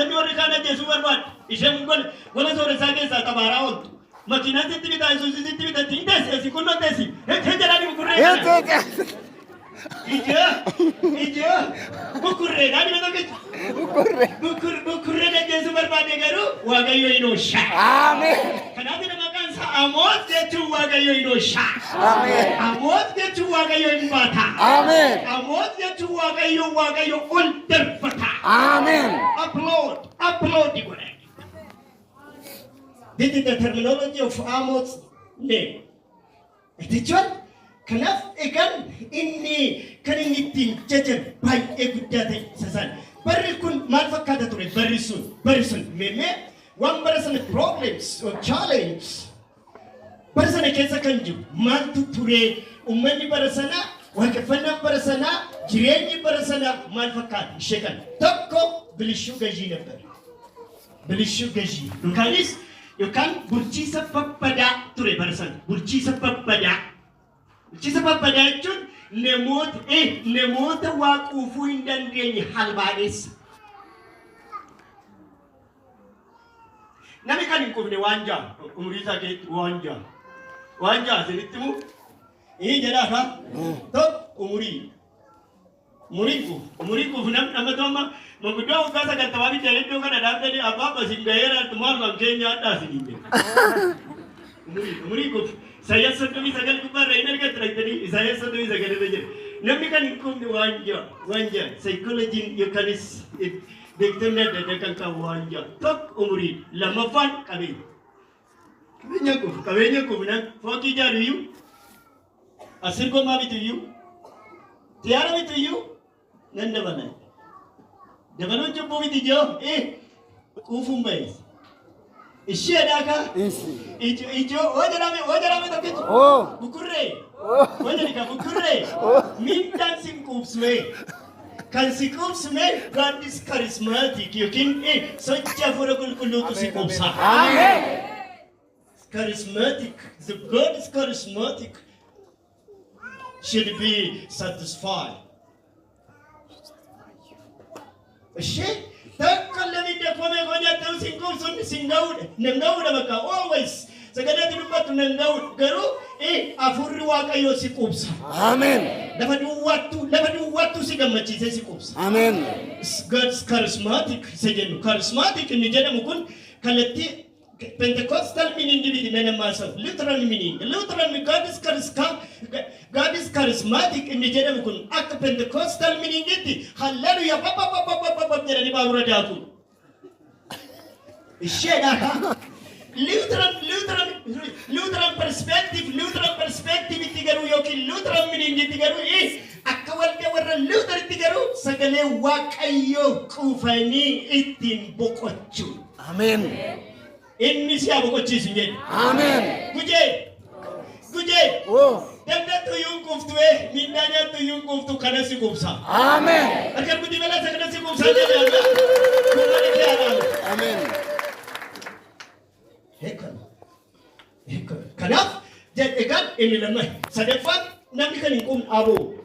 namni warri kaan ajjeesuu barbaadu. Isheen gola sooressaa keessaa qabaaraa ooltu. Makiinaan sitti bitaa isuusitti bitatti hin teessi kun teessi. Hee jedhanii bukurree. Ija bukurree dhaabina tokkicha. Bukurree ajjeesuu barbaade garuu Waaqayyo hin oolcha. Ameen. Kanaaf maqaan isaa Amoos jechuun Waaqayyo hin oolcha. Ameen. Amoos jechuun Waaqayyo hin baata. Ameen. Amoos jechuun Waaqayyo ol darbata. Ameen. Upload godhe. This is the terminology of Amos' name. Jechuun kanaaf egaan inni kan inni ittiin jajan baay'ee guddaa ta'e sasaan. Barri kun maal fakkaata ture barri sun meemee waan bara sana problems or challenge bara sana keessa kan jiru maaltu ture uummanni bara sana waaqeffannaan bara sana jireenyi bara sana maal fakkaata ishee kan tokko bilishuu gajii nabbar. Bilishuu gajii yookaan bulchiisa babbadaa ture bara sana bulchiisa babbadaa. Bulchiisa babbadaa jechuun namoota waaquufuu hin dandeenye halbaadheessa. Namni kan hin qufne waan ja'a umurii isaa keessatti waan ja'a isinitti himu jedhaa tokko umurii quuf nama tooma manguddoo waggaa sagantamaa fi iddoo kana dhaabbatanii abbaa basiin gaheera maaluma keenya addaa isin hin umurii quuf. Saya soddomii sagal gubbaarra hin argatu dhaqxanii Isaayyaas soddomii sagal irra jira. Namni kan hin qufne waan ja'a saayikolojiin yookaanis beektonni adda addaa kan qabu waan ja'a tokko umurii lammaffaan qabeenya quufnaan fookii ijaaruyyuu asir gomaa bituyyuu xiyyaara bituyyuu nan dabaluun cubbuu biti joo quufuun bayeessa. Ishee daaka ijoo wajarame tokkichi bukurree mindaan sin quubsume kan si quubsume God is charismatic yookiin sochii hafuura qulqulluutu si quubsa. Charismatic, the God is charismatic should be satisfied. Ishee takkalami defame gonya ta'u sinquubsun singawuudha nangawuudha bakka always sagadaatti dubbatu nangawuudha garuu afurri Waaqayyoo si quubsa. Ameen. Lafa duwwaattu si gammachiisee si quubsa. Ameen. God's charismatic isa jennu charismatic inni jedhamu kun kallattii Pentecostal meaning dibiti nana masa literal meaning God is charismatic inni jedhamu kun akka Pentecostal meaning itti hallelujah papa jedhanii baabura daatu. Isheedha Lutheran perspective itti garuu yookiin Lutheran meaning itti garuu akka walda warra Luther itti garuu sagalee Waaqayyoo quufanii ittiin boqochuu. Ameen. Inni si aboqochiisu jedhe. Ameen. Gujee. Dandatu yuun quuftu'e midhaaniyaatu yuun quuftu kana si quubsa. Ameen. Akka guddi balaa kana si quubsa jedhe. Kumani kee adamu. Ameen. Kanaaf jedheegaan inni lamma sadaffaan namni kan hin quufne aboon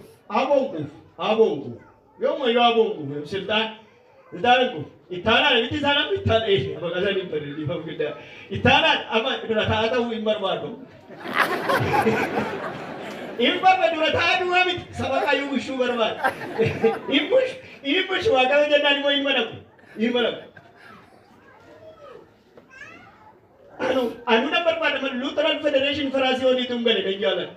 quuf. Yooma yoo aboon quuf siltaan quuf. Itaanaan miti isaanaan itaan apa kasaan hin barre dhiifama guddaa. Itaanaan amma dura taa'aa ta'uu hin barbaadu. Hin barbaadu dura taa'aa duwwaa miti saba kaayyuu bushuu barbaadu. Hin bushu Waaqayyo jennaan immoo hin madaku. Anu na barbaadaman Lutheran Federation Faraasiyoonii tun gale kan jaalladhu.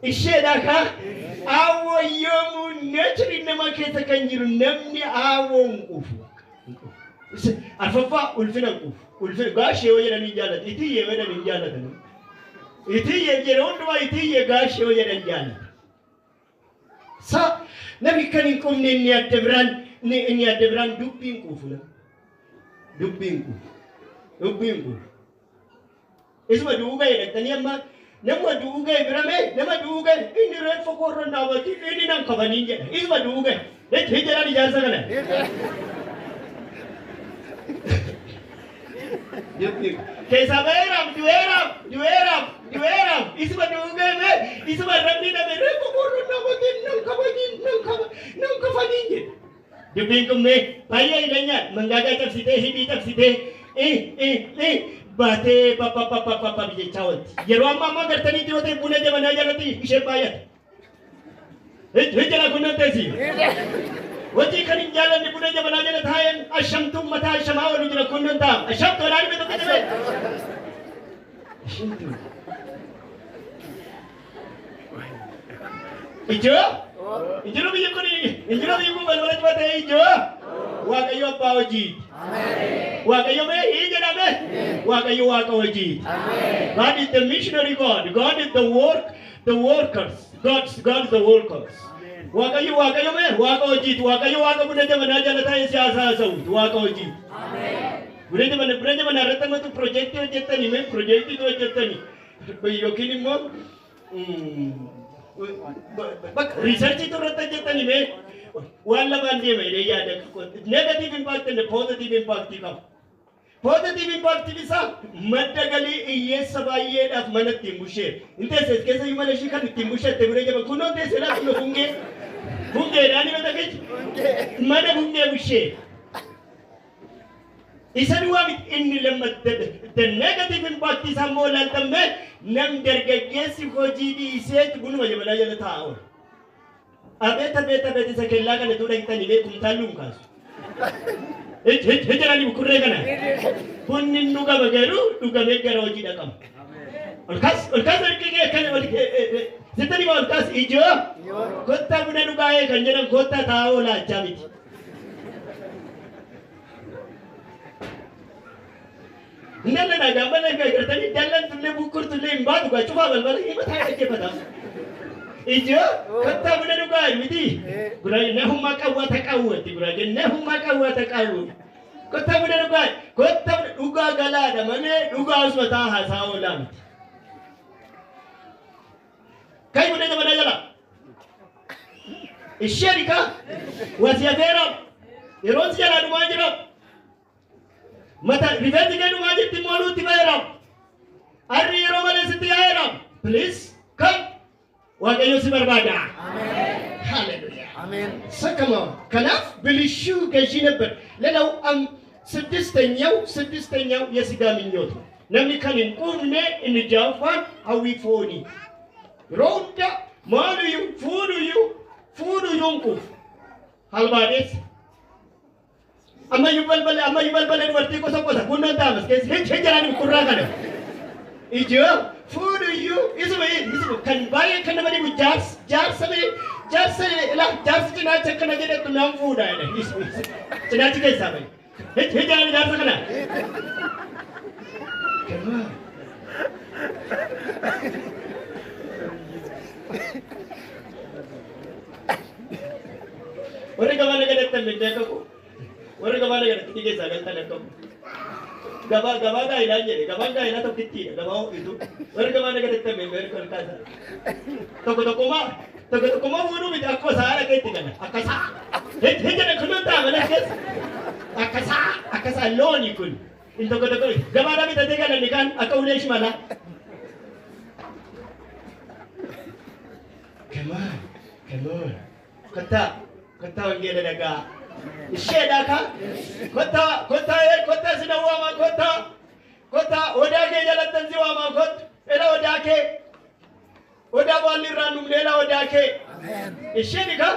Isheedha ka awwayyoomu nature nama keessa kan jiru namni awwoon quufu. Arfaffaa ulfina quufu. Ulfina gaashee yoo jedhanii jaallatan itiyyee yoo jedhanii jaallatan. Itiyyee jedhe hundumaa itiyyee gaashee yoo jedhan jaallatan. Sa namni kan hin qubne inni adda biraan dubbiin quufu. Dubbiin quufu. Isuma duugaa jedhatanii amma nama duugaa birame nama duugaa inni reeffa korran dhaabati inni nan kabanii jedha isuma duugaa jechuun jedhan ijaarsa kana. Keessa baheeraaf du'eeraaf isuma duugaa isuma rabbi dhabe reeffa korran dhaabati nan kafanii jedha. dubbiin mee baay'ee ileenyaa mangaagaa cabsitee hidhii cabsitee baatee papapapapapa jechaa wanti yeroo ammaa gartaniitti yoo ta'e buna jabanaa jalatti ishee baay'ata. Hijjala kunneen teessi. Wajji kan hin jaallanne buna jabanaa jala taa'een ashamtuun mataa ashamaa oolu jira kunneen taa'am. Ashamtu olaanii beeku kan ta'e. Ashamtu. Ijoo. Injiro biyya kun balbala cufatee ijoo. Waaqayyo abbaa hojii. Waaqayyo mee hii jedhame. Waaqayyo waaqa hojii. God is the missionary God. God is the workers. God is the workers. Waaqayyo mee waaqa hojii. Waaqayyo waaqa buna jabanaa jala taa'ee siyaasa haasa'u. Waaqa hojii. Buna jabanaa irratti ammatu piroojeektii hojjettanii mee piroojeektii hojjettanii yookiin immoo researchii irratti hojjettanii mee waan lamaan deema jedhee yaada negative impact and positive impact qaba. Positive impact isaa madda galii hiyyeessa baay'eedhaaf mana ittiin bushee. Inteesses keessa mana ishii kan ittiin bushatte bira jaba kunoo teessee lafa kunoo bungeedhaan yoo ta'e mana bungee bushee. Isa duwwaa inni lammatta the negative impact isaa immoo laaltamee nam dargaggeessi hojii dhiisee bunuma jabanaa jala taa'u. Abeet isa kellaa kana tuudha hitanii beekumtaan lunkaasu. Hijjiranii bukurree kana. Bunni dhugama garuu dhugamee gara hojii dhaqama. Olkaas harkigee kan sittanii maa olkaas ijoo kottaa buna dhugaa'ee kan jedhan kottaa taa'oo laachaa miti. Nalla gaambala gartanii dallan tullee bukkurtullee hin baatu gaa cufaa balbala hima taa'ee dhaggeeffata. Ijoo kottaa buna dhugaa miti. Guraaje nahummaa qawwata qawwati guraaje nahummaa qawwata qawwati. Kottaa buna dhugaa kottaa dhugaa galaadha malee dhugaa osoo taa'aa haasaa oolaa miti. Kai buna jabanaa jala. Ishee dhiqaa wasiyafeeraa yeroon si jalaa dhumaa jira. Mata rifeensi kee dhumaa jirti mooluutti fayyadamu. Arri yeroo malee sitti yaa'eedhamu. Please come. Waaqayyo si barbaada. Amen. Hallelujah. Amen. Sakama kanaaf bilishuu gashii ነበር. ሌላው ስድስተኛው የሥጋ ምኞት ነው። namni kan hin quufne inni jaaffaan hawwii foonii. Yeroo hunda maaluyyuu fuudhuyyuu hin quufu. Halbaadees. Ammayyuu balbala dubartii qosa kunneen taamas keessa hijjiranii kurraa kana. Ijoo fuudhuyyuu isuma kan baay'ee kan nama dhibu jaarsa cinaacha akkana jedhetu naan fuudhaa jedhe. Cinaachi keessaa bahe. Hijjiranii jaarsa kana. Warri gabaa nagadatan beekamu. Warri gabaa nagadatan keessaa galtan akkamu. Gabaa gaa'ilaa jedhe gabaan gaa'ilaa tokkittiidha gabaa ho'itu. Warri gabaa nagadatan beekamu kaasa. Tokko fuudhuu miti akkuma saala keetti kana akkasaa. Hijjana kunuun taa'amana keessa. Akkasaa looni kun. In tokko gabaadhaa bitatee galanni kan akka ulee shimala. Come on. Kottaa wangeela dhagaa. Isheedhaa ka? Kottaa sina waamaa kottaa odaa kee jalattan si waamaa kottu. Ela odaa kee. Odaa baalli irraa numne ela odaa kee. Isheedhi ka?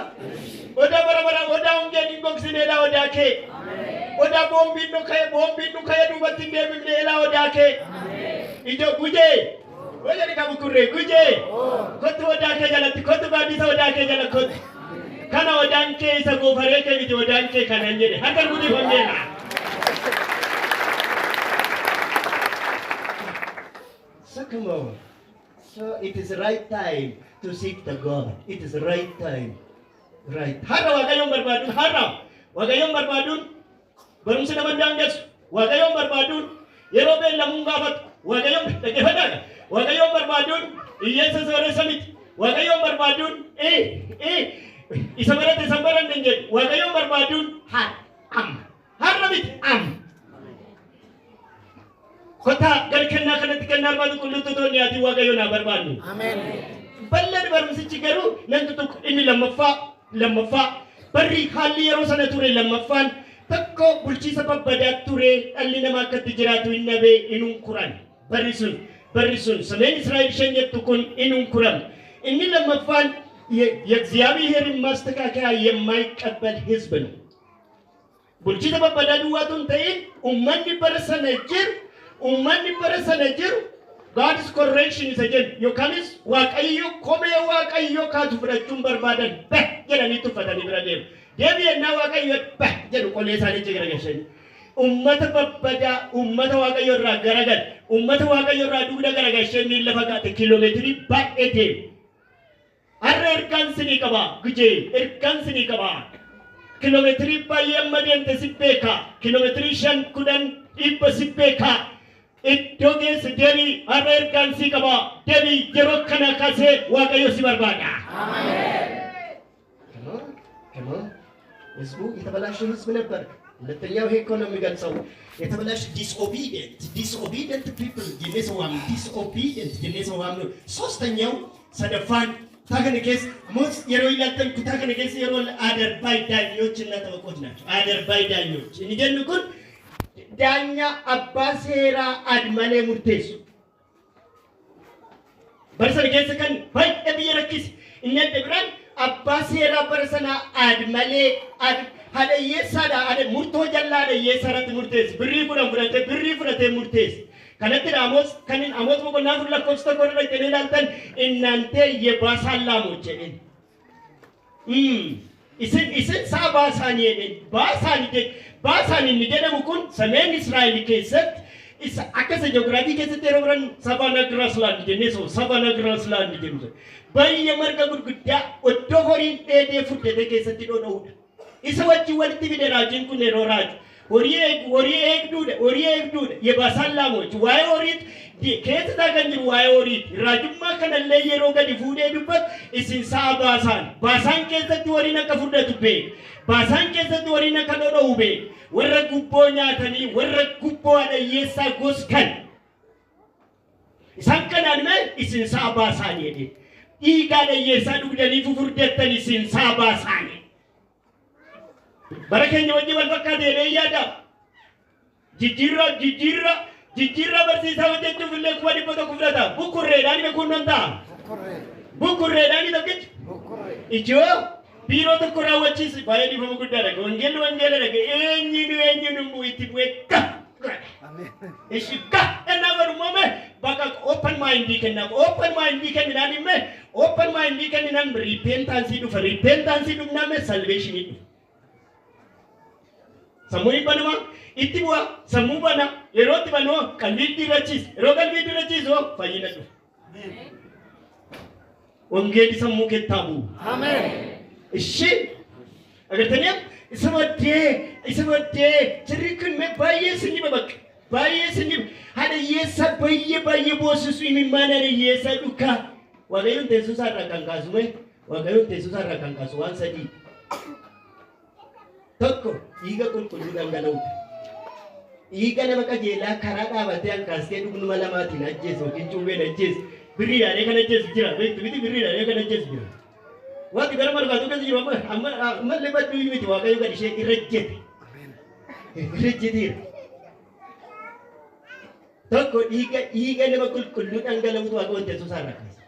Odaa bara odaa hongeen hin gogsine ela odaa kee. Odaa boombiin nu ka'ee duubatti hin deemifne ela odaa kee. Ijoo gujee. Wajjani ka bukurree gujee. Kottu odaa kee jalatti kottu baadhiisa odaa kee jala kottu. Kana odaan kee isa goofaree kee miti odaan kee kanan jedhe. Akka guddifamneedha. So it is right time to seek the God. It is right time. Right. Har'a Waaqayyoon barbaaduun barumsa nama daangessu. Waaqayyoon barbaaduun yeroo beellamuun gaafatu. Waaqayyoon dhaggeeffataadha. Waaqayyoon barbaaduun hiyyeessa sooressa miti. Waaqayyoon barbaaduun isa barate isa baranne hin jedhu. Waaqayyoon barbaaduun har'a miti Kottaa gara kennaa kanatti kennaa barbaadu qulqulluutoonni ati Waaqayyoon haa barbaadnu. Ameen. Bal'aan barumsichi garuu namni tokko inni lammaffaa barri haalli yeroo sana ture lammaffaan tokko bulchiisa babbadaa ture dhalli namaa akkatti jiraatu hin dhabe inuun kuran barri sun sameen Israa'el shanyetu kun inuun kuran inni lammaffaan የእግዚአብሔርን ማስተካከያ የማይቀበል ህዝብ ነው bulchiisa babbadaa duwwaatuun ta'in ummanni barasanajir God's correction is again yookanis waaqayyo komee waaqayyo kaatu fudhachuun barbaadan bah jedhanii tuffatanii bira deemu deebi'annaa waaqayyo bah jedhu qolee isaanii jigaragalchanii ummata babbadaa ummata waaqayyo irraa garagal ummata waaqayyo irraa dugda garagalchanii lafa gaate kiiloomeetirii baay'ee deemu arra ergaan sinii qaba gujee ergaan sinii qaba kiiloomeetirii baay'ee amma deemte si beeka kiiloomeetirii 5,10 si beeka iddoo geessi deebii arra ergaan sii qaba deebii yeroo kana kaasee waaqayyo si barbaada ህዝቡ የተበላሸ ህዝብ ነበር ሁለተኛው ይሄ እኮ ነው የሚገልጸው የተበላሸ disobedient people የነሰዋም disobedient የነሰዋም ሶስተኛው ሰደፋን ታከነከስ ሞስ የሮይ ላተን ኩታከነከስ የሮል አደርባይ ዳኞችና ጠበቆች ናቸው አደርባይ ዳኞች እንጀንኩን ዳኛ አባሴራ አድማሌ ሙርቴስ በርሰርገስ ከን ባይ እብየረክስ እነደብራን አባሴራ በርሰና አድማሌ ሀደየሳዳ አደ ሙርቶ ጀላደ የሰረት ሙርቴስ ብሪ ፍረተ ሙርቴስ kanatti amos kanin amos mo na fulla kosta ko na tinilatan innante ye basallamo jedin isin sa basani jedin basani ni jedhamu kun sameen Israa'el keessatti isa akkasa geography keessatti yeroo sabana grassland jenneso sabana grassland jenneso bayya marga gurguddaa oddoo horiin dheedee fudhate keessatti dhodhouudha isa wajji walitti fide raajiin kun yeroo raaju horii eegduudha የባሳላሞች ዋይ ኦሪት ከየት ታገኝሩ ዋይ ኦሪት ራጅማ ከነለ yeroo gadi fuudhee dubbat isin saa baasaan keessatti horii akka fudhatu beek baasaan keessatti horii akka dhodhou beek warra gubboo nyaatanii warra gubboo adayyeessaa goskan isaan kanaan mee isin saa baasaan jedhe dhiigaa adayyeessaa dhugdanii fufurdeettan isin saa baasaan barakenya wajji wal fakkaate yaada jijjiirra barsiisaa hojjechuuf illee kuma dhibba tokko fudhata bukurreedhaan beekuun nan ta'a bukurreedhaan tokkichi ijoo biiroo tokko raawwachiisi baay'ee dhiifama guddaadha wangeela eenyuun itti bu'ee ishikka ennaa godhumame bakka open mindii kenninaan himme open mindii kenninaan repentaansii dhufname salveeshinii dhufa sammuu banuma itti bu'a sammuu bana yeroo itti banoo qalbii dirachiis fayyina dhufa wangeelli sammuu keessaa bu'u amen ishi agartanii isa baddee jirri kun baay'ee sinni babakka baay'ee sinni hada yeessa baay'ee boosisu imimmaan hada yeessa dhukaa waaqayyoon teessuusaa irraa kan kaasu waan sadii tokko dhiiga qulqulluu dhangala'uudha. Dhiiga nama qajeelaa karaa dhaabatee hanqaasee dhugnuma lamaatiin ajjeesu yookiin cuubeen ajjeesu birriidhaan kan ajjeesu jira. Miti birriidhaan kan ajjeesu jira. Wanti gara margaatu keessa jiru ammallee badduu miti waaqayyo gad ishee irra jeteera. Tokko dhiiga nama qulqulluu dhangala'uutu waaqayyoon teessuusaa irraa kaasa.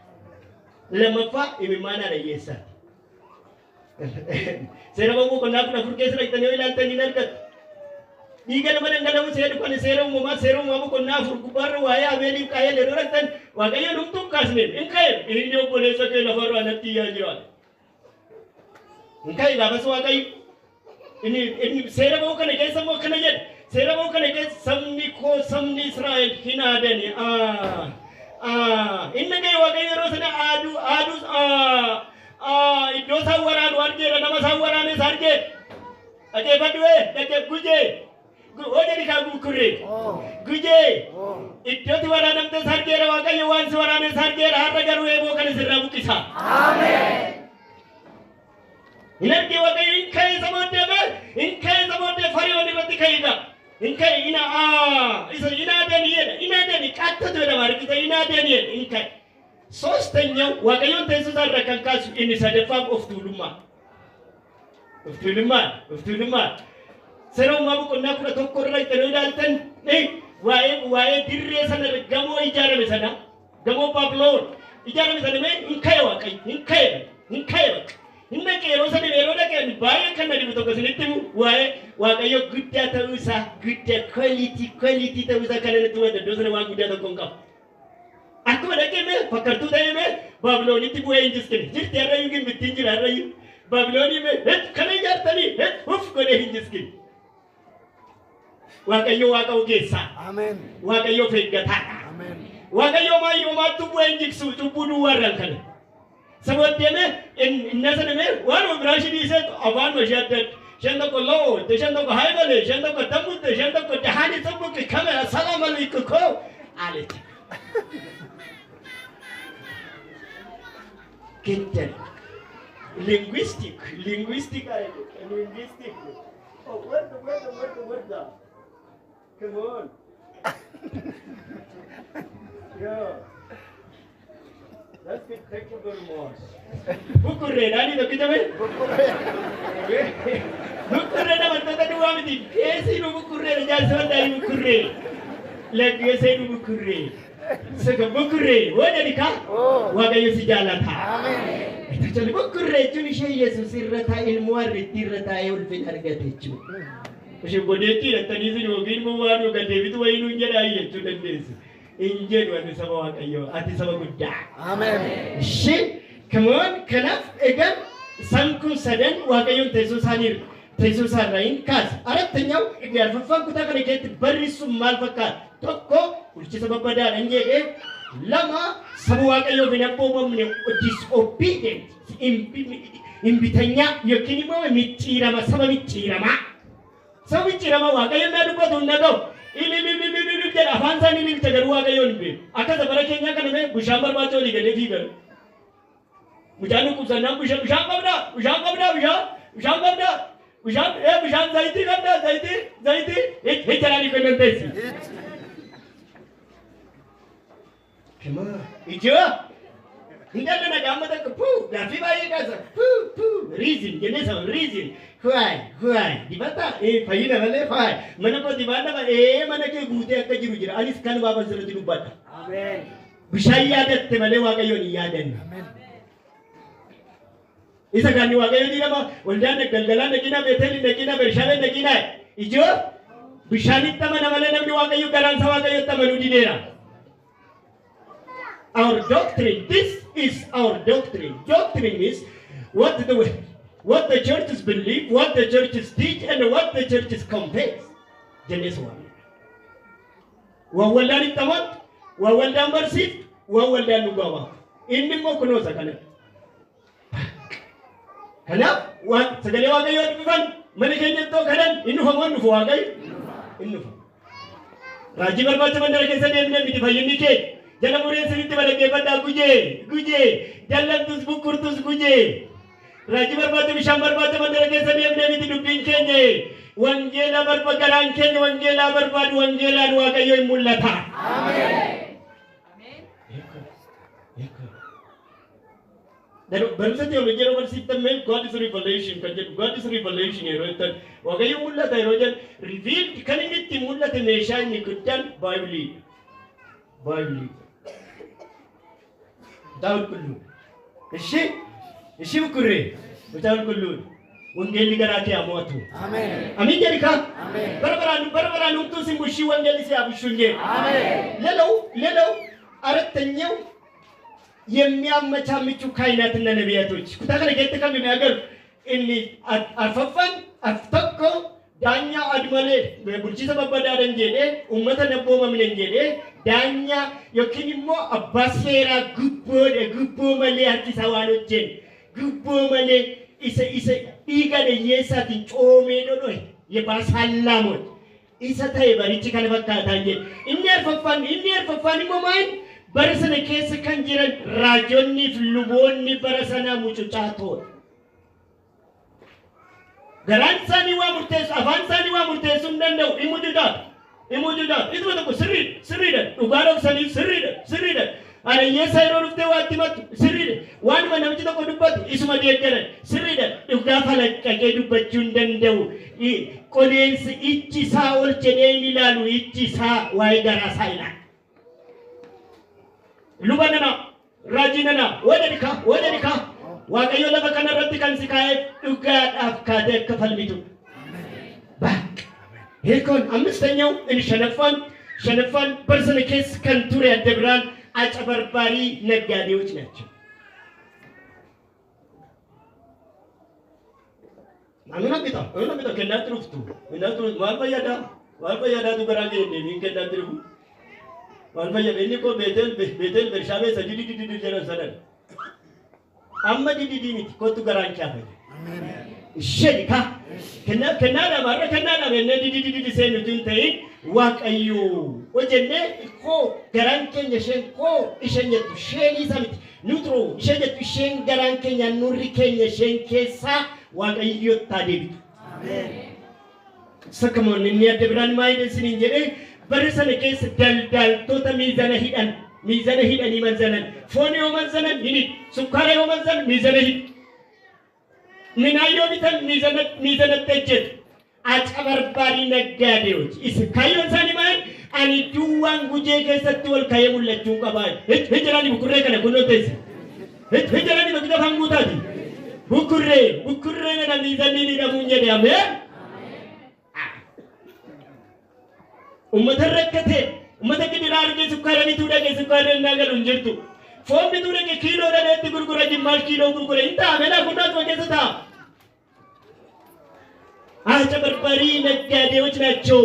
Lammaffaa imimmaan adayyeessaati. Seera bawwoo qonnaa kun afur keessa dhaqxanii yoo ilaaltan hin argatu. Dhiiga nama dhangala'u seera uumamaa qonnaa afur gubbaarra waa'ee Abeeliif Qaayel yeroo dhaqxan waaqayyoon humtuun kaasneen hin ka'e inni obboleessa kee lafarraa natti iyyaa jiraata. Hin ka'e gaafas waaqayyo inni seera bawwoo kana keessa immoo akkana jedha. Seera bawwoo kana keessa sabni Israa'el hin aadani. Inni ga'e waaqayyo yeroo sana aadus iddoo isaan waraanu argeera nama isaan waraanes argee dhaqeeffadhu'ee dhaqee gujee hojii kaa gujee iddootti waraanamtes argeera waaqayyo waan si waraanes argeera har'a garuu eeboo kan isirraa buqqisa. Hin argee waaqayyo hin ka'e isa booddee fariyoon irratti ka'idha. Hin ka'e inaadanii qattatu jedhama harkisa inaadanii hin ka'e. ሶስተኛው waaqayyoon teessuusaa irra kan kaasu inni sadaffaan of tuulummaa Uftuunummaa. Serummaa boqonnaa 11 irratti yeroo ilaaltan waa'ee dirree sana gamoo ijaarame sana gamoo Baabiloon ijaarame sana hin ka'e Waaqayyo hin ka'e. Inni yeroo sana yeroo dhaqeen baay'ee kan nadimu tokko isinitti himu waa'ee Waaqayyo guddaa ta'uu isaa guddaa quality ta'uu isaa kan inni tuwwadda iddoo sana waan guddaa tokko hin qabu. Akkuma dhaqee fakkartuu ta'ee Baabiloonitti bu'ee hin jiskine jirti har'ayyuu gimbittiin jira har'ayyuu Baabiloonii kana ijaartanii uf godhee hin jiskine. Waaqayyo Waaqa ogeessaa. Ameen. Waaqayyo of eeggataadha. Ameen. Waaqayyo maayyomaatti bu'ee hin jiksu cubbuu duwwaarraan kana. Sabaddeme inna saname waan biraashi dhiisee afaan mashaaddad shan tokko loo shan tokko haybale shan tokko tamutte shan tokko dahani sabbuki kamera salaam alaykum ko alete kitten linguistic oh what come on yeah. That's good. Thank you very much. Bukurre, nani to kita me? Bukurre na matata dua miti. Esi nu bukurre na jasa dari bukurre. Lagi esi nu bukurre. Sega bukurre. Wajah ni kah? Wajah si jalan tha. Amen. Itu jadi bukurre. Cuni saya Yesus irrata ilmu irrata ulfin harga teju. Macam bodeti lah tadi tu mungkin membuat orang David tu wainu jadi ayat tu dan desi. Injil wani sama Waaqayyo ati sama guddaa. Amen. Shi come on kanaf egan sankun sadan Waaqayyoon teessoo isaarraa kaas. Arattanyaaw ijaarfaffaan kutaa kana keessatti barreessuun maal fakkaata? Tokko bulchiinsa babbadaadhaan jedhee lama saba Waaqayyoof hin abboomamne disobedient imbitanya yookiin immoo micciirama saba micciiramaa. Saba micciiramaa Waaqayyoon naa dubbatu hin dhaga'u. Ili jadi afaan sana ili tegar Waaqayyo ni be. Akka sabara keenya kana me bushaan barbaacho ni gade fiigan. Bushaan ku sanam bushaan qabda. Bushaan zaiti qabda zaiti. Ejjara ni konan tesi. Kema ijo. Hingga na gamma tak gafi bayi kasa. Reason jenesa reason. Why? Di mana? Fahina mana? Why? Mana kau di mana? Mana ke gude akka jiru jira. Anis kan bapa suruh jiru bata. Amen. Bishaya adat te mana Waaqayyo ni yadan. Amen. Isa kan ni Waaqayyo ni nama. Waldan galgalan nakina Bethel nakina Bershabe nakina. Ijo bishanit mana namni Waaqayyo garan sa Waaqayyo tamanu di dera. Our doctrine. This is our doctrine. Doctrine is what the churches believe, what the churches teach, and what the churches confess. Jenis one. Wawaldan itamat, wawaldan bersih, wawaldan nugawa. Ini mau kuno sakana. Kenapa? Segala Waaqayyo bukan mereka nyentuh kanan. Inu haman nufu Waaqayyo. Inu. Raji berbaca bandar kisah dia mesti bayi nikah. Jangan murid sedikit pada kepada guje. Jalan tus bukur tus guje. Raji berbaca bishambar baca bandar kisah dia mesti duduk kenye. Wangela berpekaran kenye, wangela berpadu, wangela dua kayu mulata. Amin. Dan baru saja belajar over system में God is revelation kan God is revelation ya rotan wakayu mulata ya rotan revealed kan ini timulata nesha ni kutan Bible Daud kullu ishi bukure Daud kullu wangeli garati amwatu amen amin jadi kan amen barbara nuntu simbushi wangeli si abushunge amen lelo aratanya የሚያመቻምቹ ካይናትና ነቢያቶች ኩታከለ ገተከም የሚያገር እኒ አፈፈን አፍተኮ ዳኛ አድመሌ በቡልቺሰ በበዳደ እንጀሌ ኡመተ ነቦ መምን እንጀሌ ዳኛ የኪኒሞ አባሴራ ጉቦ መሌ አርኪሳዋኖችን ጉቦ መሌ ኢሰ ዲጋደ የሳቲን ጮሜ ዶዶ የባሳላሞት ኢሰታይ በሪቺ ከለበካታየ ኢኒር ፈፋን ሞማይ Barasana keessa kan jiran raajonni fi luboonni barasana mucucaatoo. Garaan isaanii waa murteessu, afaan isaanii waa murteessuu hin danda'u. Himuujuudhaaf. Isuma tokko sirriidha. Dhugaa dhoksanii sirriidha. Ana yesaayiroo dhuftee waatti matu sirriidha. Waanuma namichi tokko dubbatu isuma deeggaran sirriidha. Dhugaa falaqqaqee dubbachuu hin danda'u. Qoleensi ijji isaa ol jedhee hin ilaalu ijji isaa waa'ee garaa isaa ilaala. Luba nana raajii nana wada dhikaa Waaqayyo lafa kanarratti kan si kaa'eef dhugaadhaaf kaatee akka falmitu. Heekon ammistaኛው ሸነፋን በርሰነ ኬስ ከንቱር ያደብራን አጨበርባሪ ነጋዴዎች ናቸው። አሁን ከናጥሩፍቱ ዋልፈያዳ ዱበራጌ እንደሚን ከናጥሩፉ ዋልፈያ በእኒኮ ቤተል በርሻቤ ሰዲዲዲዲ ጀረሰናል አመዲዲዲ ሚት ኮቱ ገራንቻ ፈ ሸዲካ ከናዳ ማረ ከናዳ በነዲዲዲዲ ሰኑቱን ተይ ዋቀዩ ወጀነ እኮ ገራንከኛ ሸንኮ እሸኘቱ ሸኒ ሰምት ኑትሮ እሸኘቱ ሸን ገራንከኛ ኑሪ ከኛ ሸንኬሳ ዋቀዩ ታዲቢቱ አሜን ሰከሞን የሚያደብራን ማይደስን እንጀለ በርሰነ ኬስ ደልዳልቶታ ሚዘነ ሂደን ይመዘነን ፎኒዮ መዘነን ይኒ ሱካሬዮ መዘን ሚዘነ ሂድ ምናዮ ቢተን ሚዘነት ተጀት አጨበርባሪ ነጋዴዎች ካዮንሳኒ ማን አኒ ዱዋን ጉጄ ከሰት ወል ካየሙለቹን ቀባይ ህጅራኒ ቡኩሬ ከነ ኩኖቴስ ህጅራኒ በግዳ ፈንጉታቲ ቡኩሬ ነና ሚዘኒኒ ደሙኝ ያሜ ኡመተረከቴ ኡመተከዲራ አርጌ ሱካራኒ ቱዳገ ሱካራኒ ናገሩ እንጅርቱ ፎም ቢቱረከ ኪሎ ረደት ጉርጉራ ጅማል ኪሎ ጉርጉራ እንታ አመላ ኩናት ወገሰታ አጨበርባሪ ነጋዴዎች ናቸው።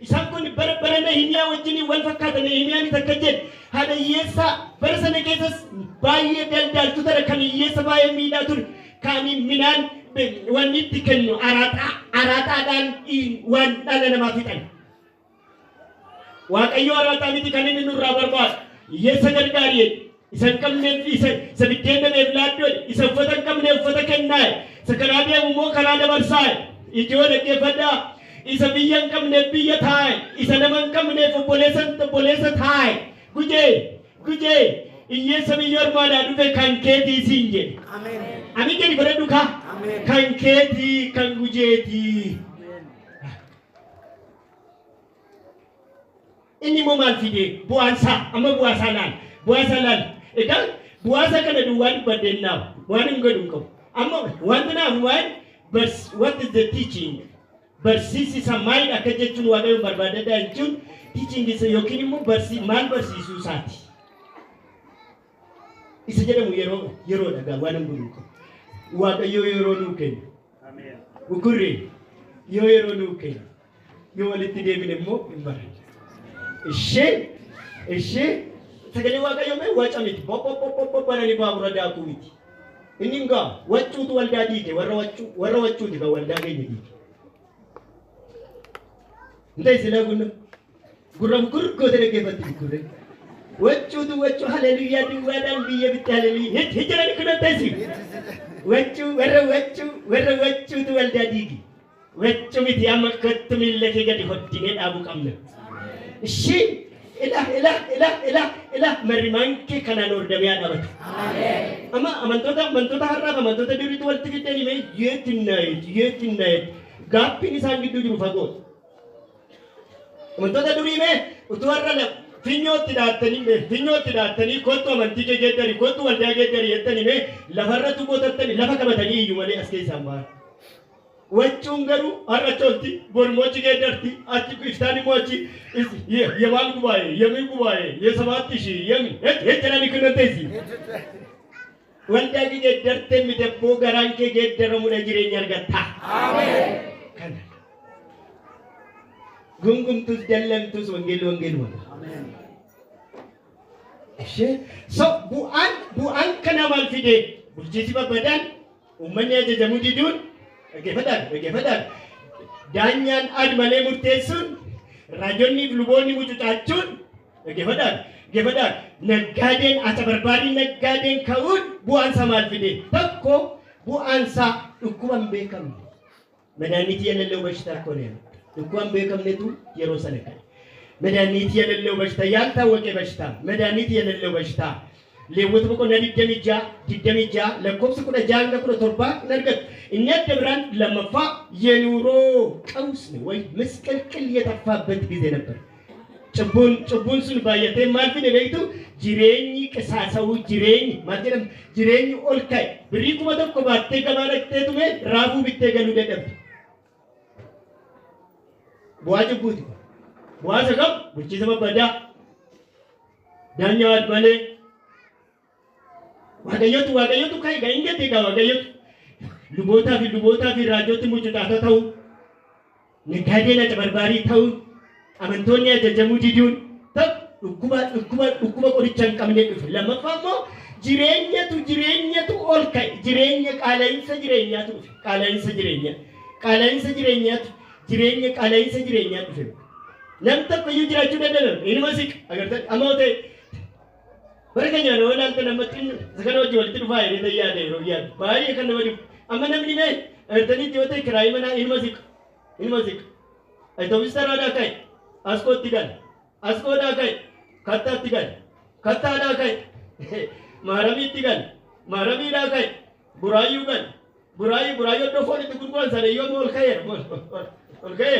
ኢሳንኩን በረበረነ ሂሚያ ወጅኒ ወልፈካተነ ሂሚያን ተከጀል ሀደየሳ በረሰነ ጌሰስ ባየ ደልዳልቱ ተረከን ኢየሰባ የሚዳቱን ካኒ ሚናን ወኒት ከኑ አራጣዳን ዋንዳለ ለማፊጠን ዋቀዮ አራጣሚቲ ከነን ኑራ በርባስ ኢየሰገርጋሪ ኢሰንከምነ ሰብዴነ በብላዶ ኢሰፈተን ከምነ ፈተከናይ ሰከራቢያ ሞ ከራደ በርሳይ Ijoollee dhaggeeffadhaa isa biyya hin qabne biyya taa'e isa nama hin qabne obboleessa taa'e gujee hiyyeessa biyya ormaadhaa dhufe kan keetii siin jedhe. Ani gadi godhadhu kaa kan keetii kan gujeetii. Inni immoo maal fidee bu'aansaa amma bu'aasaa laal egaa bu'aasa kana duwwaa dubbaddeennaa waan hin godhu hin qabu amma wanti naaf waan. But what is the teaching? Bersisi samai akajechun wagayo barbadada anchun teaching is yokinimu bersi man bersi susati. Isa jada mu yero daga wanam buruko. Wagayo yero nuken. Amen. Ukuri yero nuken. Yo waliti devine mo imbar. Eshe sagale wagayo me wachamit pop parani babura da kuiti. Ininga wachuutu waldaa diite warra wachuuti kan waldaa keenya diite. Ndai sila gurra gurgurte dhaggeeffatti gurre. Wachuu haleluyaa duwwaadhaan biyya bitti haleluyaa hijirani kun taasi. Warra wachuutu waldaa diigi. Wachuu miti amma kottu miilla kee gadi hoddinee dhaabuu qabna. Ishee ilah marimanke kanaan hordamee dhaabatu. Amma amantoota har'aaf amantoota duriitu walitti fidanii mee yeetinnaayet gaaffiin isaan gidduu jiru fagoo. Amantoota durii mee utuu har'a finyootti dhaattanii kottu amantii kee geeddarii kottu waldaa geeddarii jettanii mee lafarra tuqootattanii lafa qabatanii iyyuu malee as keessaan ba'a. Wachuun garuu har'a cholti bormochi geeddarti achi iftaani mochi የማን ጉባኤ የምን ጉባኤ የሰባት ሺህ የምን ሄጀራኒ ከነተሲ ወልዳጊ ገደርተ ሚደቦ ገራንኬ ገደረሙ ለጅሬኛ አርጋታ አሜን ከነ ጉንጉምቱስ ደለምቱስ ወንጌል ወንጌል አሜን እሺ ሶ ቡአን ከናማል ፊዴ ቡልጂሲ በበዳን ኡመኛ ጀጀሙዲዱን እገፈዳን ዳኛን አድመሌ ሙርቴሱን Rajoonni luboonni mucucaachuun geeffadhaan naggaadeen acabarbaadii naggaadeen ka'uun bu'aansa maal fide tokko bu'aansa dhukkuban beekamne madaaniiti yalallee bashtaa koonee dhukkuban beekamnetu yeroo sana ka'e madaaniiti yalallee bashtaa yaaltaawwaqee bashtaa madaaniiti yalallee bashtaa Leewwota boqonnaa 26 lakkoofsa 16-17 argatu. Inni adda biraan lammaffaa የኑሮ ቀውስ ወይ መስቀልቅል የጠፋበት ጊዜ ነበር። ጭቡን sun baay'atee maal fide beektu jireenyi qisaasa'uu jireenyi ol ka'e birrii 1,000 baattee gabaa dhaqxee tume raafuu bittee galuu dadhabde. Bu'aa cubbuuti. Bu'aa sagam bulchiisa babbadaa daanyaa malee waaqayyotu kai ga ingate ga waaqayyotu lubootaa fi raajoti mucucaatoo ta'u nagaadeen acabarbarii ta'u amantoonni ajajamuu diduun dhukkuba qoricha hin qabne dhufe. Lammaffaa immoo jireenyatu ol ka'e jireenya qaala'insa jireenyaatu dhufe. Qaala'insa jireenyaatu dhufe. Nam tokko iyyuu jiraachuu dadhabe inuma siqa agartan amma ta'e bara keenya yoo ilaalta namatti sagada hojii walitti dhufaa yeroo yaade baay'ee kan nama dhibu. Amma namni mee agartanii yoo ta'e kiraayii manaa inuma siqa ayitoobis taraadhaa ka'e askootti gal askoodhaa ka'e kattaatti gal kattaadhaa ka'e maaramiitti gal maaramiidhaa ka'e buraayyuu gal buraayyuu iddoo foon itti gurguran sana yoo ol ka'e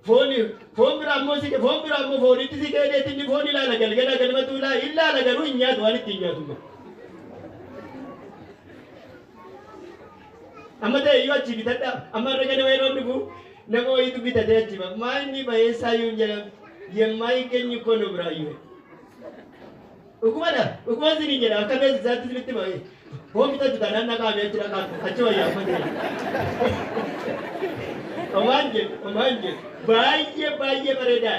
foon biraa immoo foonitti si ka'eetti inni foon ilaala galgala galmatu ilaala garuu hin nyaatu waan itti hin nyaatu. Amma ta'e yoo achi bitadha amma irra gadi wayii roon dhufu nama wayiitu bitatee achi ba maa inni bayeessaa yoo jedhamu yemmaa hiikenyi kono biraayyuu dhuguma sinin jedha akka beeksisaatti sinitti baay'ee foon bitatu taanaan naqaamee achi wayyaafate omaan jedhu baay'ee bareedaa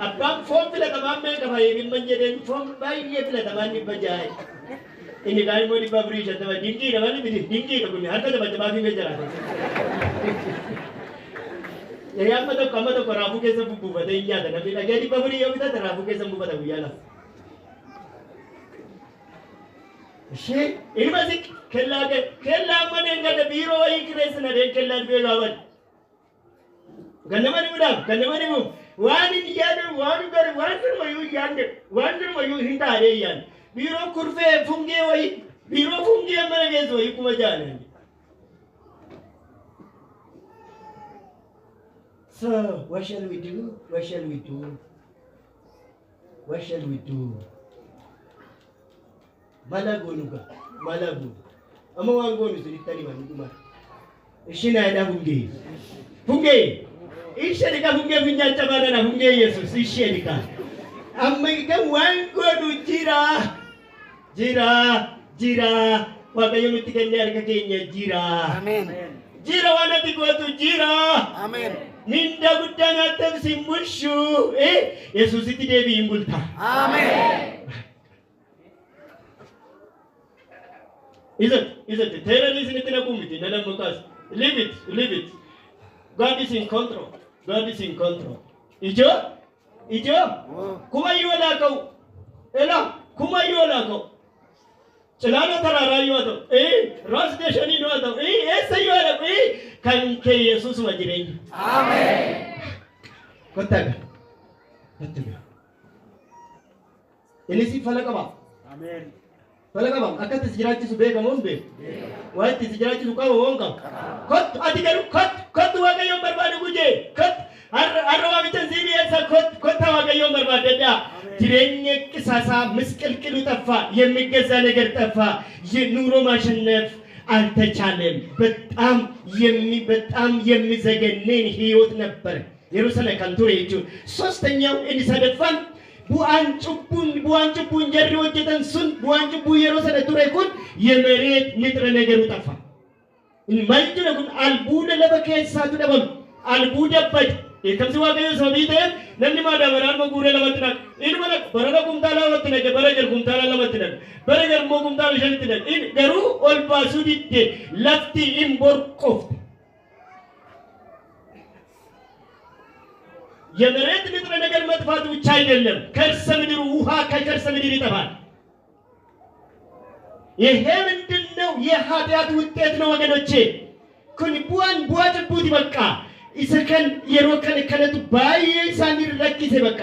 abbaan foon filatamaan meeqa fayyadamman jedheen foon baay'ee filatamaan dhibba jaa'e. Ini kan mau diberi contoh dingki, namanya dingki tu punya. Harga dapat jemaah ini jalan. Jadi apa tu kamu tu kerabu ke sembuh pada iya, tapi lagi diberi yang kita kerabu ke sembuh pada iya lah. Sih, ini masih kelah mana yang ada biro ini kerana ada kelah biro awal. Ganam mana mu? Wani dia ada, wani mayu hinta ada iyan. Biro kurve funge mana guys woi kuma jalan. So what shall we do? Malagu. Amo wangonu suri mani kuma. Ishina ada funge. Ishadika funge vinjata bana na funge Yesus ishadika. Amma ika wangonu Jira, waaqayyo nutti kennee harka keenya jira. Amen. Jira waan ati gootu jira. Amen. Minda guddaan attam sin bulchu. Yesuusitti deebiin bulta. Amen. Isn't it? Terrorism itti naquu miti nana mukaas. Leave it. God is in control. Ijo. Kumayyuu alaa ka'u. Kumayyuu alaa ka'u. Celana tararaa yoo ta'u, raas deeshanii yoo ta'u, eessa yoo ta'u, kan kee Yesuus ma jireenya. Ameen. Kottaga. Inni si fala qaba. Ameen. Fala qaba. Akka itti si jiraachisu beekamuun beeku. Waa itti si jiraachisu qaba woon qaba. Kottu ati garuu kottu waaqayyoon barbaadu gujee. Har'a waamichaan siini eessa kotta waaqayyoon barbaadadhaa. Jireenya qisaasaa ምስቅልቅሉ ጠፋ። የሚገዛ ነገር ጠፋ። ኑሮ ማሸነፍ አልተቻለም። በጣም የሚዘገንን ህይወት ነበር። ኢየሩሳሌም ካንቱሬቹ ሶስተኛው ኢንሳደፋን bu'aan cubbuun jarri hojjetan sun bu'aan cubbuu yeroo sana ture kun የመሬት ንጥረ ነገሩ ጠፋ። maal jedha kun albuuda lafa keessaatu dhabame. Albuuda bade. Kamsi waaqayyo sababii ta'eef namni maadaamaraan guuree lamatti dhaqa. Ilma dhaqa barana kumtaala lamatti dhaqa. Baragar kumtaala lamatti dhaqa. Baragar immoo kumtaala shanitti dhaqa. Garuu ol baasuu didde lafti hin borqofte. የመሬት ንጥረ ነገር መጥፋቱ ብቻ አይደለም፣ ከርሰ ምድር ውሃ ከከርሰ ምድር ይጠፋል። ይሄ ምንድነው? የኃጢአት ውጤት ነው ወገኖቼ። ኩን ቡአ ጭቡት በቃ ኢሰከን የሮከን ከነቱ ባየ ሳኒር ለኪሴ በቃ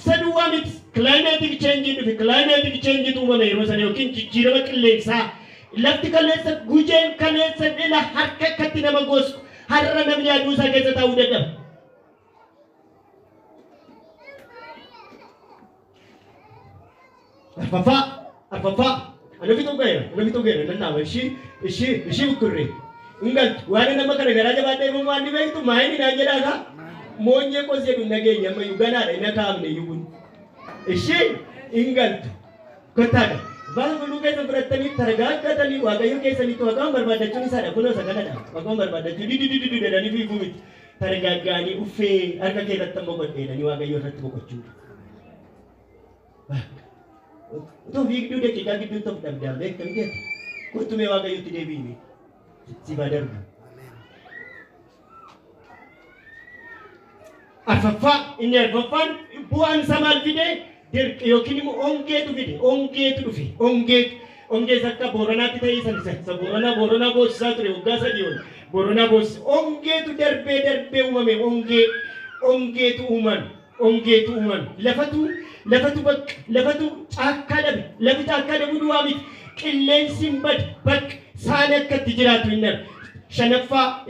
Saduwamit climatic change dhufe climatic change uumame yeroo sana yookiin jijjiirama qilleensaa lafti qilleensa gujeen qilleensa ila harka akkatti nama goosu har'a namni aduu isaa keessa taa'uu dadhaba. Arfaffaa anafi tokko gaira nannaama ishii bukkurree ingaltu waan nama kana garaa jabaadhee immoo waan ni beektu maayini naan jedhaa moonyee qosee dhun nageenya amma yuganaadha ina kaa'amne yugun ishii ingaltu kottaadha baala buluu keessa fudhattanii targaaggatanii waaqayyo keessanitti waaqaan barbaadachuun isaadha kunoo saganadha waaqaan barbaadachuu didididididididanii jedhanii fiiguu miti targaaggaanii uffee harka keessatti amma godheedhanii waaqayyo irratti boqochuudha. Itu video dia kita gitu top dan baik kan dia. Kutu me waga yuti debi ni. Si badar. Arfafa ini arfafan buan samal vide der yokini mu onge tu vide onge tu dufi onge sakka borona ti thai san sa borona bos sa tu uga sa dion borona bos onge tu derbe umame onge tu uman lafatu caakkaa dhabe lafi caakkaa dhabu duwwaa miti qilleensiin bak saan akkatti jiraatu hin dhabe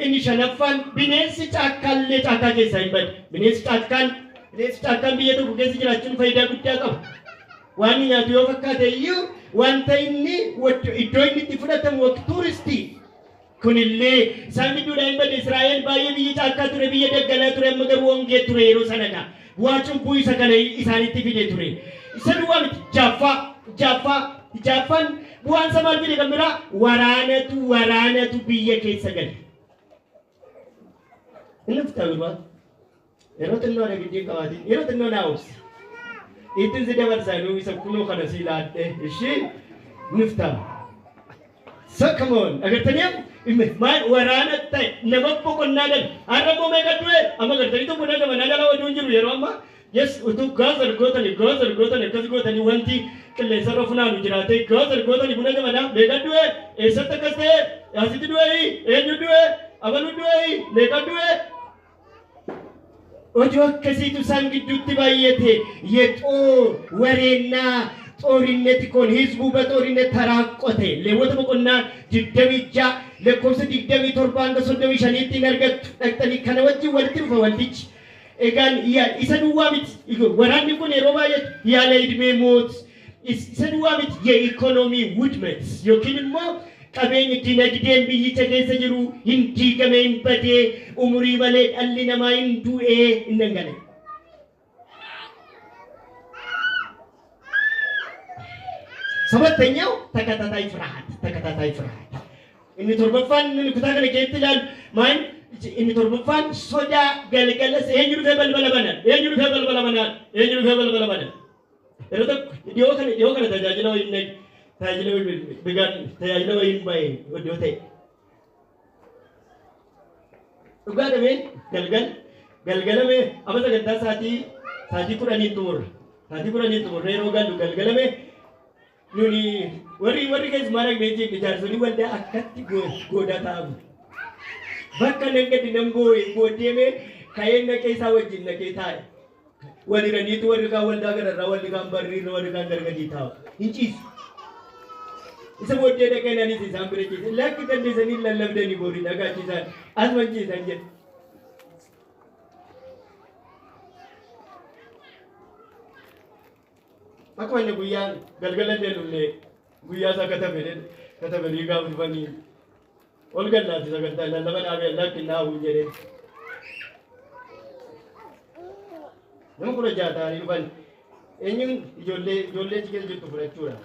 inni shanaffaan bineensi caakkaallee caakkaa keessaa hin bade bineensi caakkaan biyya tokko keessa jiraachuun faayidaa guddaa qaba waan nyaatu yoo fakkaate iyyuu wanta inni iddoo inni itti fudhatamu waqtii tuuristii kunillee isaan gidduudhaa hin bade Israa'el baay'ee biyya caakkaa ture biyya daggalaa ture amma garuu hongee ture yeroo sanadha. Wajib bui sakana isaniti video ture. Seduwa Japan buan sama video kamera warana tu biya ke sagal. Ini betul berapa? Erot tenno ada video kawadi. Erot tenno naus. Itu sudah bersatu bisa kuno kana silat ishi nifta. So come on. Agar tanya man warana tay nama pokon nadan. Ara mo mega tuwe. Ama agar tadi tu pun ada mana kalau dunjur ya Rama. Yes, untuk gazar gotani kasi gotani wanti kelle sarofna nujrate gazar gotani pun ada mana mega tuwe. Esa takaste asit tuwe enyu tuwe abanu tuwe mega tuwe. Ojo kasi tu sangi dutti bayyete yeto warena ጦርነት ኮን ህዝቡ በጦርነት ተራቆተ ለወጥ በቆና ድደብጃ ለኮምሰ ድደብ ቶርባን ገሶደብ ሸኒት ነርገት ጠቅጠኒ ከነወጂ ወልቲ ፈወልቲች እጋን ኢሰዱዋሚት ወራን ኮን የሮባየት ያለ እድሜ ሞት ኢሰዱዋሚት የኢኮኖሚ ውድመት yokinmo qabeenya dinagdeen biyyicha keessa jiru hindi gameen badee umurii malee dhalli namaa hin du'ee hin dangane. Sabatnya takatatai frahat. Ini torbafan ini kita kena ketilan main ini torbafan soda gal-galas enjur febal balabanan. Itu dia kan tajajilo ini tajajilo began tajajilo ini baik udah Uga ada men gal-gal me apa tak kita sati kurani tur rero gal-gal me Nuni wari guys marag meji bicara suni wanda akati goda tahu. Bahkan yang dinamboi bodeme kain na kaisa wajin na kita. Wari rani tu wari kawal dagar rawal digambar ri rawal digambar gadi tahu. Incis. Isa bodde da kaina ni sambere ki. Laki kan di sani lalab dani bori daga cisan. Asmanji sanje. Aku hanya guyan galgalan dia lulle guya sa kata beri ga bani olgan la sa kata la laban abe Allah kinna hu jere namu kula jata ni ban enyum jolle chike jitu fura chura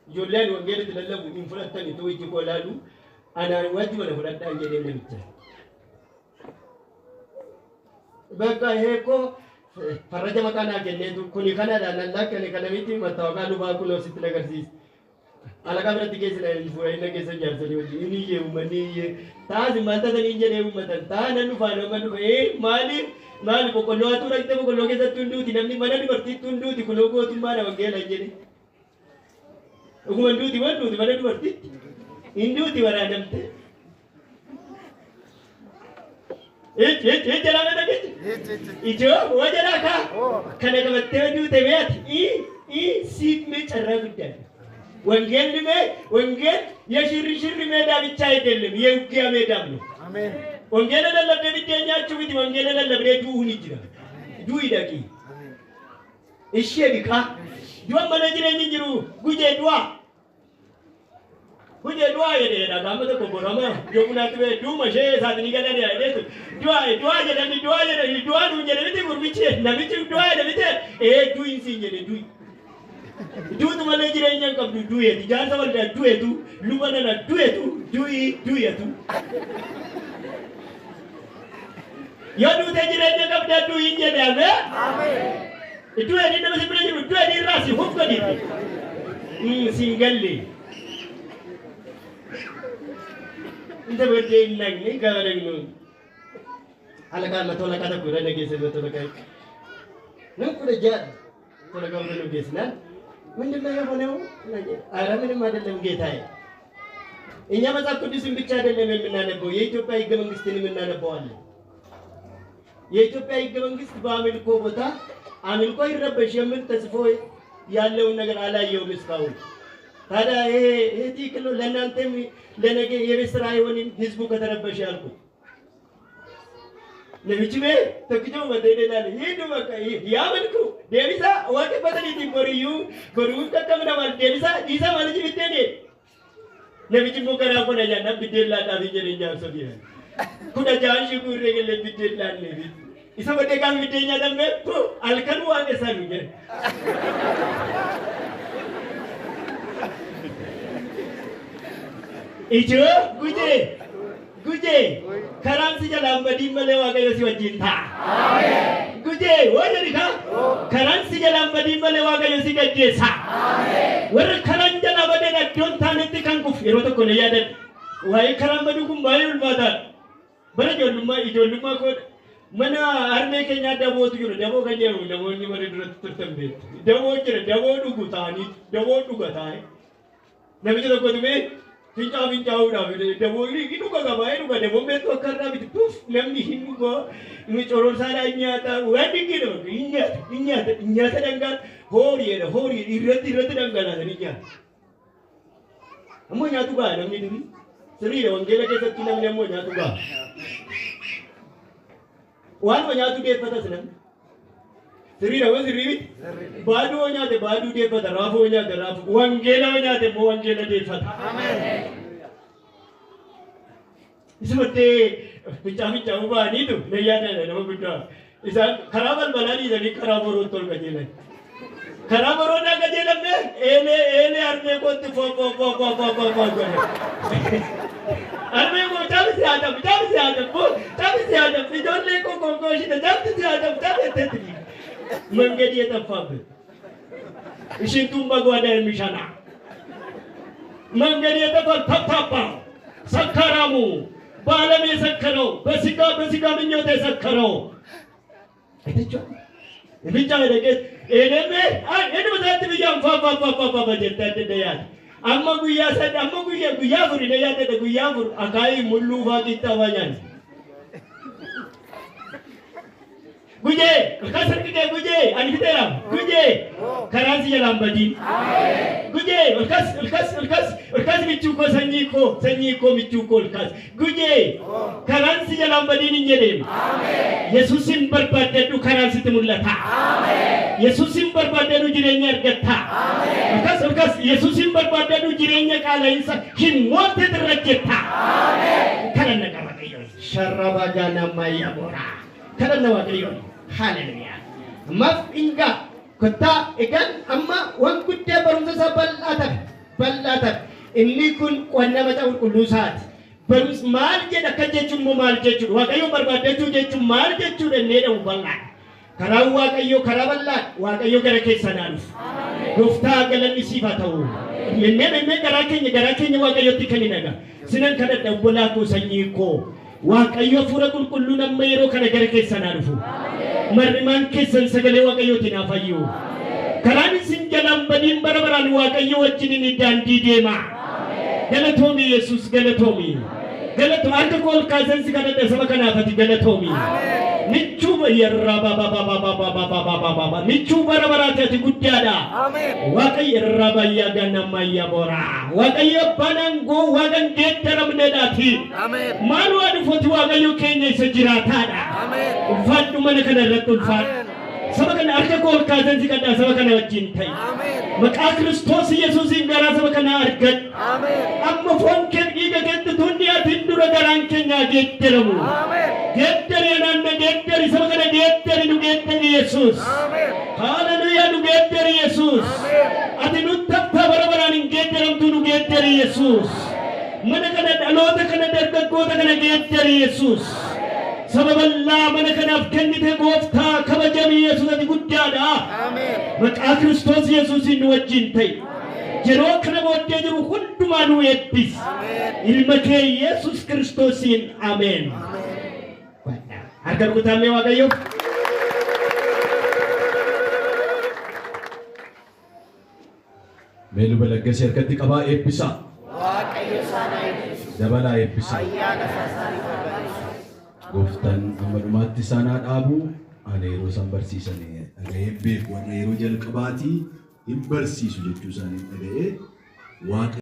jolle ni wangere tilallabu in fura tani to yi ko lalu ana wajiba na fura dan jere ne bitta baka he ko Faraja makana kene tu kuni kana dan Allah kene kana miti matawaga lupa kulo sitla karsis. Alaka berarti kesila ilmu ini kesel jarso ini ye umani ye. Taaz mata dan injene umatan. Ta nanu fano manu mali pokolo atu rakte pokolo kesa tundu tinamni mana di berarti tundu di kulo ko tumara wangela injene. Ukumandu di mana di berarti Hindu di mana namte. Jalan ada gitu. Ijo, wajah nak. كان كمان تودو تبيات سيد ميت الرابط وانجيل مي وانجيل يشير ميدا بيتشاي دلهم يوكيا ميدا بلو آمين وانجيل لا لبدي بيتنيا شوفي وانجيل لا لبدي دو نيجرا دو يداكي إيشيا بيكا دو ما نجرا نيجرو غوجي دوا يدي نا كامو تو كوبراما يوكنا تبي دو ماشي ساتني كذا يا يدي دوا جدني دوا نونجي نبتي كوربيتشي نبتي دوا نبتي إيه دو إنسي يدي دو tu mana jira yang kau du ya, jangan sama dia du itu, lu mana na du itu, du ya tu. Ya du tu jira yang kau dia du ini dia apa? Itu yang ini masih pernah juru, du ini rasi, hook kau ni. Single ni. Ini berarti ni kalau ni. Alakan matola kata kurang lagi sebetulnya kai. Nak kurang jad, kalau kau belum biasa. ምንድነው የሆነው? አረ ምንም አይደለም ጌታዬ። እኛ መጽሐፍ ቅዱስን ብቻ አይደለም የምናነበው የኢትዮጵያ ሕገ መንግስትን እናነበዋለን። የኢትዮጵያ ሕገ መንግስት በአምልኮ ቦታ አምልኮ ይረበሽ የሚል ተጽፎ ያለውን ነገር አላየውም እስካሁን። ታዲያ ይሄ ትክክል ነው? ለእናንተም ለነገ የቤት ስራ አይሆንም ህዝቡ ከተረበሸ ያልኩት። ነብይቼ ተክጆ መደደላል ይሄዱ በቃ ያመልኩ ደቢሳ ወደ በተሪቲ ቦሪዩ ቦሩ ተከምና ማለት ደቢሳ ዲሳ ማለት ቢተኔ ነብይቼ ሞከራ ኮነ ያና ቢደላ ዳብየኛ ሰቢያ ኩዳ ጃንሺ ጉሬገለ ቢደላ ነቢ ኢሳ በደጋም ቢደኛ ደመ አልከኑ ዋነሳሉኝ ኢጆ ጉጄ ከራንሲ ጀላም በዲመለ ዋቀዮ ሲወጂንታ አሜን ጉጄ ወደሪካ ከራንሲ ጀላም በዲመለ ዋቀዮ ሲገጀሳ አሜን ወር ከራን ጀላ በደና ዶንታንቲ ከንኩፍ የሮተኮ ነው ያደን ወይ ከራን በዱኩም ባይል ማዳን በረጆልማ ኢጆልማ ኮ መና አርሜ ከኛ ደቦት ይሩ ደቦ ከኘው ደቦኒ ወደ ድረት ትርተም ቤት ደቦ ጅረ ደቦ ዱጉታኒ ደቦ ዱጋታይ ነብይ ለቆድሜ Finca udah, demo ini gitu kagak baik, udah demo betul karena itu puff, lemni hindu gua, ini corong sana nyata, wedding gitu, nyata dengan hori, irat dengan ada niya. Kamu nyatu gak, namanya ini, serius, orang gila kita cina namanya nyatu gak. Wan nyatu dia pada senang. Serius, apa serius? Badu dia pada rafu, wangela wangela dia pada. Amen. Seperti bicara ubah ni tu, naya nama kita. Isal karaban balani jadi karaboro tol kajilan. Karaboro na kajilan ni, ele arme ko tu po. Arme ko cabi si adam, Fijon le ko si adam, tetri. Menjadi etafab. Isin tumba gua ada misana. Menjadi etafab tapa. Sakaramu. Balam sakaro. Basika minyote sakaro. Itu cok. Bicara dekat. Ini macam tu bijam. Papa jeta daya. Amma guya furi daya tete guya fur. Akai mulu kita banyak. Guje, kasar kita guje, ani kita ram, guje, karansi jalan badi. Guje, ulkas micuko sanyi ko micuko ulkas. Guje, karansi jalan badi ni jedem. Yesusin berbadatu karansi temulata. Yesusin berbadatu jirenya argata. Ulkas Yesusin berbadatu jirenya kala insa hinwote terrajeta. Karena kawakayo. Syarabagana mayabora. Karena wakayo. Haleluya. Maaf inga kota ikan amma wan kutya barumsa sa balatat inni kun wanna mata ulusat barus mal je da kaje chummo mal je chu wakayo barbadatu je chum mal je chu ne da uballa karaw wakayo karaballa wakayo garake sanaluf gufta galan sifatahu menne garakenya wakayo tikaninaga sinan kada dabula ko sanyi ko wakayo fura kullu nammayro kana garake sanalufu Mariman kesan segala wakayo tinafayu. Karani sinjalam badin barabaran wakayo wajini dandi dema. Galatomi Yesus galatomi. Galato arka kol kazan sigana desa makana pati galatomi. Nichu yarraba michu barabarate guddaadha Waaqayyo irraba yagana mayabora Waaqayyo banango wagan gettaramneedhaati maal waan ufoti Waaqayyo keenya isa jiraataadha ulfaadhu mana kana irratti ulfaadhu saba kana harka koo kaatan si kadhaa saba kana wajjin ta'i maqaa Kiristoos Yesuusiin garaa saba kana argadhu amma foon kee dhiiga keetti tunniyaatiin dura garaan keenya geettaramu geettari naanna geettari saba kana geettari nu geettari Yesuus haleluuyaa nu geettari Yesuus ati nutti akka barabaraan hin geettaramtu nu geettari Yesuus mana kana dhaloota kana dargaggoota kana geettari Yesuus sababa Allah mana kanaaf kennite gooftaa kabajamii Yesuus ati guddaadha maqaa Kiristoos Yesuusiin nu wajjin ta'i yeroo kana booddee jiru hundumaa nu eebbisi ilma kee Yesuus Kiristoosiin ameen harka rukutamee Waaqayyo Meelu balaggasi harkatti qabaa eebbisa Waaqayyo sana eebbisa dabalaa eebbisa ayyaana isaanii Gooftaan ammadumaatti isaanaa dhaabu ani yeroo isaan barsiisanii dhaga'ee beeku warra yeroo jalqabaatii hin barsiisu jechuu isaanii dhaga'ee Waaqa